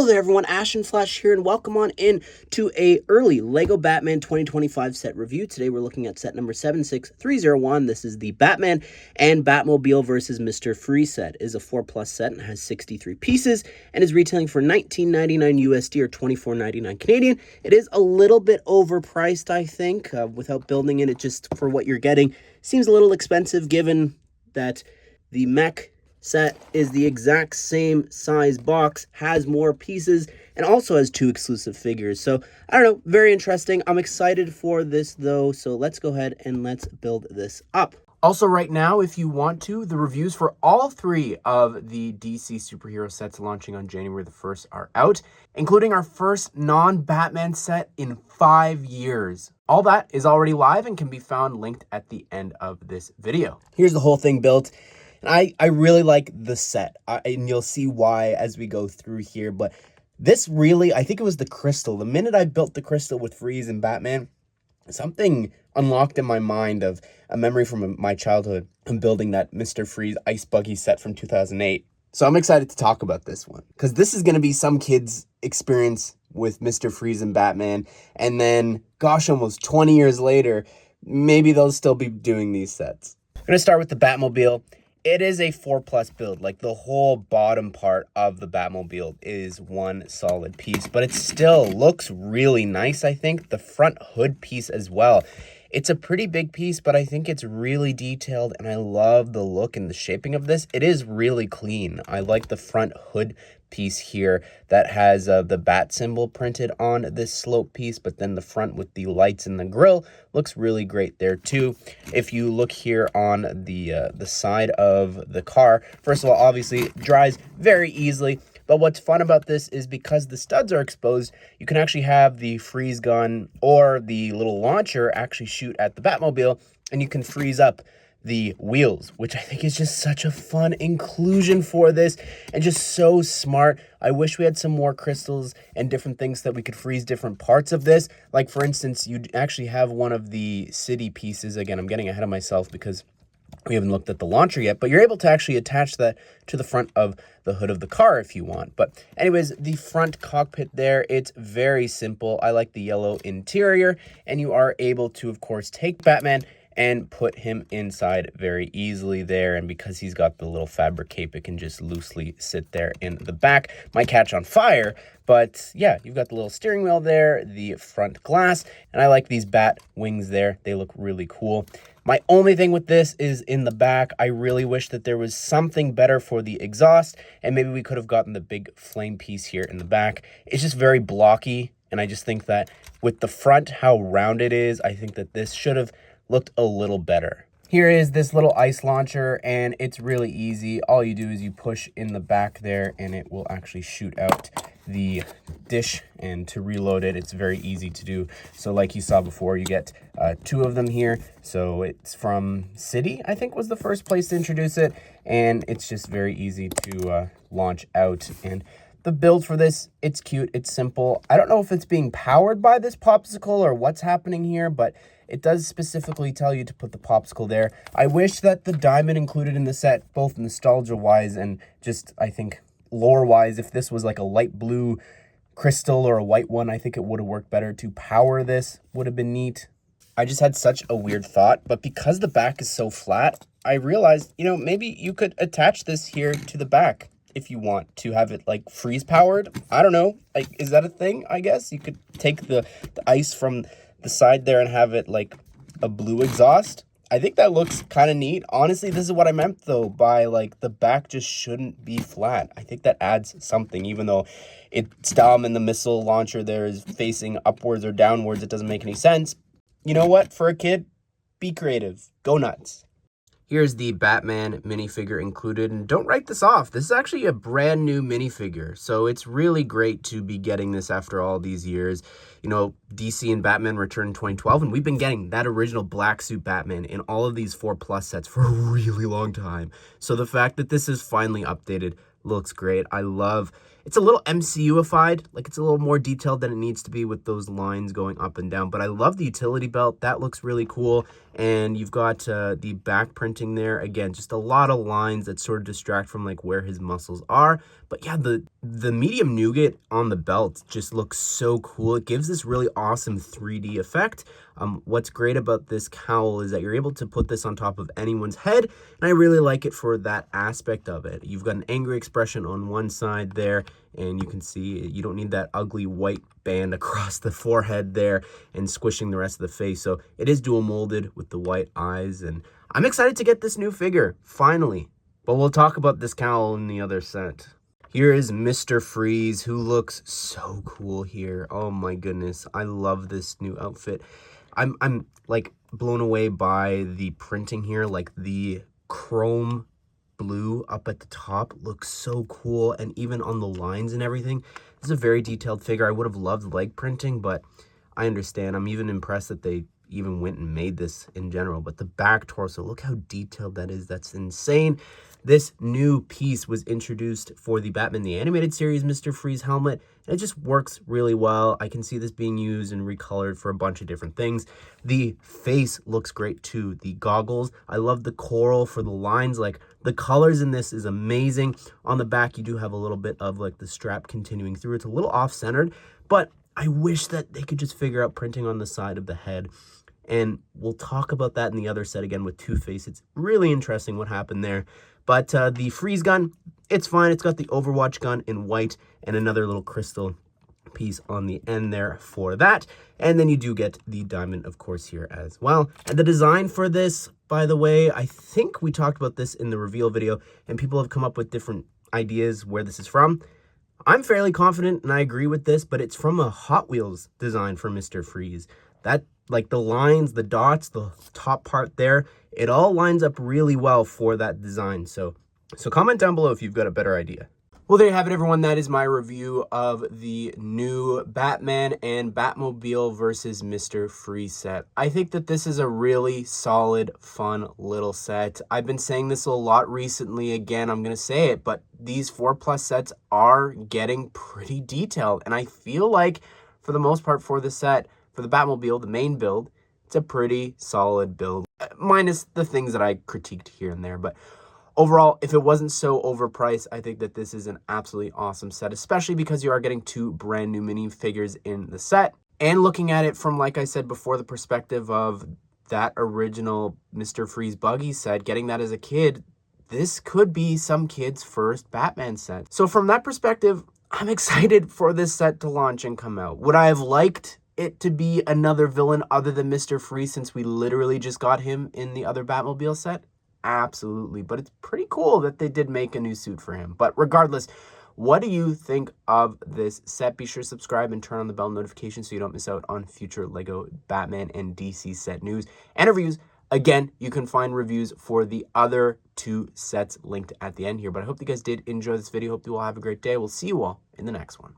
Hello there everyone, Ash and Flash here, and welcome on in to a early LEGO Batman 2025 set review. Today we're looking at set number 76301. This is the Batman and Batmobile versus Mr. Freeze set. It is a 4+ set and has 63 pieces and is retailing for $19.99 USD or $24.99 Canadian. It is a little bit overpriced, I think, without building it just for what you're getting. Seems a little expensive given that the mech set is the exact same size box, has more pieces, and also has 2 exclusive figures. So, I don't know, very interesting. I'm excited for this though, so let's go ahead and let's build this up. Also right now, if you want to, the reviews for all 3 of the DC superhero sets launching on January the 1st are out, including our first non-Batman set in 5 years. All that is already live and can be found linked at the end of this video. Here's the whole thing built. I really like the set, and you'll see why as we go through here, but this really, I think it was the crystal. The minute I built the crystal with Freeze and Batman, something unlocked in my mind of a memory from my childhood. I'm building that Mr. Freeze Ice Buggy set from 2008. So I'm excited to talk about this one, because this is going to be some kid's experience with Mr. Freeze and Batman, and then, gosh, almost 20 years later, maybe they'll still be doing these sets. I'm going to start with the Batmobile. It is a 4+ build. Like, the whole bottom part of the Batmobile is one solid piece, but it still looks really nice, I think. The front hood piece as well. It's a pretty big piece, but I think it's really detailed, and I love the look and the shaping of this. It is really clean. I like the front hood piece here that has the bat symbol printed on this slope piece, but then the front with the lights and the grille looks really great there too. If you look here on the side of the car, first of all, obviously it dries very easily. But what's fun about this is because the studs are exposed, you can actually have the freeze gun or the little launcher actually shoot at the Batmobile, and you can freeze up the wheels, which I think is just such a fun inclusion for this and just so smart. I wish we had some more crystals and different things that we could freeze different parts of this. Like, for instance, you'd actually have one of the city pieces. Again, I'm getting ahead of myself because we haven't looked at the launcher yet, but you're able to actually attach that to the front of the hood of the car if you want. But anyways, the front cockpit there, it's very simple. I like the yellow interior, and you are able to, of course, take Batman and put him inside very easily there. And because he's got the little fabric cape, it can just loosely sit there in the back. Might catch on fire, but yeah, you've got the little steering wheel there, the front glass, and I like these bat wings there. They look really cool. My only thing with this is in the back. I really wish that there was something better for the exhaust, and maybe we could have gotten the big flame piece here in the back. It's just very blocky, and I just think that with the front, how round it is, I think that this should have looked a little better. Here is this little ice launcher, and it's really easy. All you do is you push in the back there, and it will actually shoot out the dish, and to reload it, it's very easy to do. So like you saw before, you get 2 of them here. So it's from City, I think, was the first place to introduce it, and it's just very easy to launch out. And the build for this, it's cute, it's simple. I don't know if it's being powered by this popsicle or what's happening here, but it does specifically tell you to put the popsicle there. I wish that the diamond included in the set, both nostalgia-wise and just, I think, lore-wise, if this was like a light blue crystal or a white one, I think it would have worked better. To power this would have been neat. I just had such a weird thought, but because the back is so flat, I realized, you know, maybe you could attach this here to the back if you want to have it like freeze powered. I don't know, like, is that a thing? I guess you could take the ice from the side there and have it like a blue exhaust. I think that looks kind of neat. Honestly, this is what I meant though by like the back just shouldn't be flat. I think that adds something, even though it's dumb and the missile launcher there is facing upwards or downwards. It doesn't make any sense. You know what? For a kid, be creative. Go nuts. Here's the Batman minifigure included, and don't write this off. This is actually a brand new minifigure, so it's really great to be getting this after all these years. You know, DC and Batman returned in 2012, and we've been getting that original black suit Batman in all of these 4+ sets for a really long time. So the fact that this is finally updated looks great. I love It's a little MCU-ified, like it's a little more detailed than it needs to be with those lines going up and down. But I love the utility belt. That looks really cool. And you've got the back printing there. Again, just a lot of lines that sort of distract from like where his muscles are. But yeah, the medium nougat on the belt just looks so cool. It gives this really awesome 3D effect. What's great about this cowl is that you're able to put this on top of anyone's head, and I really like it for that aspect of it. You've got an angry expression on one side there, and you can see you don't need that ugly white band across the forehead there and squishing the rest of the face. So it is dual molded with the white eyes, and I'm excited to get this new figure, finally. But we'll talk about this cowl in the other set. Here is Mr. Freeze, who looks so cool here. Oh my goodness, I love this new outfit. I'm like blown away by the printing here, like the chrome blue up at the top looks so cool, and even on the lines and everything. This is a very detailed figure. I would have loved leg printing, but I understand. I'm even impressed that they even went and made this in general. But the back torso, look how detailed that is. That's insane. This new piece was introduced for the Batman the Animated Series Mr. Freeze helmet, and it just works really well. I can see this being used and recolored for a bunch of different things. The face looks great too. The goggles, I love the coral for the lines. Like, the colors in this is amazing. On the back, you do have a little bit of like the strap continuing through. It's a little off-centered, but I wish that they could just figure out printing on the side of the head. And we'll talk about that in the other set again with Two-Face. It's really interesting what happened there. But the Freeze gun, it's fine. It's got the Overwatch gun in white and another little crystal piece on the end there for that. And then you do get the diamond, of course, here as well. And the design for this, by the way, I think we talked about this in the reveal video, and people have come up with different ideas where this is from. I'm fairly confident, and I agree with this, but it's from a Hot Wheels design for Mr. Freeze. That, like the lines, the dots, the top part there, it all lines up really well for that design. So comment down below if you've got a better idea. Well, there you have it, everyone. That is my review of the new Batman and Batmobile versus Mr. Freeze set. I think that this is a really solid, fun little set. I've been saying this a lot recently. Again, I'm going to say it, but these 4+ sets are getting pretty detailed. And I feel like, for the most part for this set, for the Batmobile, the main build, it's a pretty solid build, minus the things that I critiqued here and there. But overall, if it wasn't so overpriced, I think that this is an absolutely awesome set, especially because you are getting 2 brand new minifigures in the set. And looking at it from, like I said before, the perspective of that original Mr. Freeze buggy set, getting that as a kid, this could be some kid's first Batman set. So from that perspective, I'm excited for this set to launch and come out. Would I have liked it to be another villain other than Mr. Freeze, since we literally just got him in the other Batmobile set? Absolutely. But it's pretty cool that they did make a new suit for him. But regardless, what do you think of this set? Be sure to subscribe and turn on the bell notification so you don't miss out on future LEGO Batman and DC set news and reviews. Again, you can find reviews for the other 2 sets linked at the end here. But I hope you guys did enjoy this video. Hope you all have a great day. We'll see you all in the next one.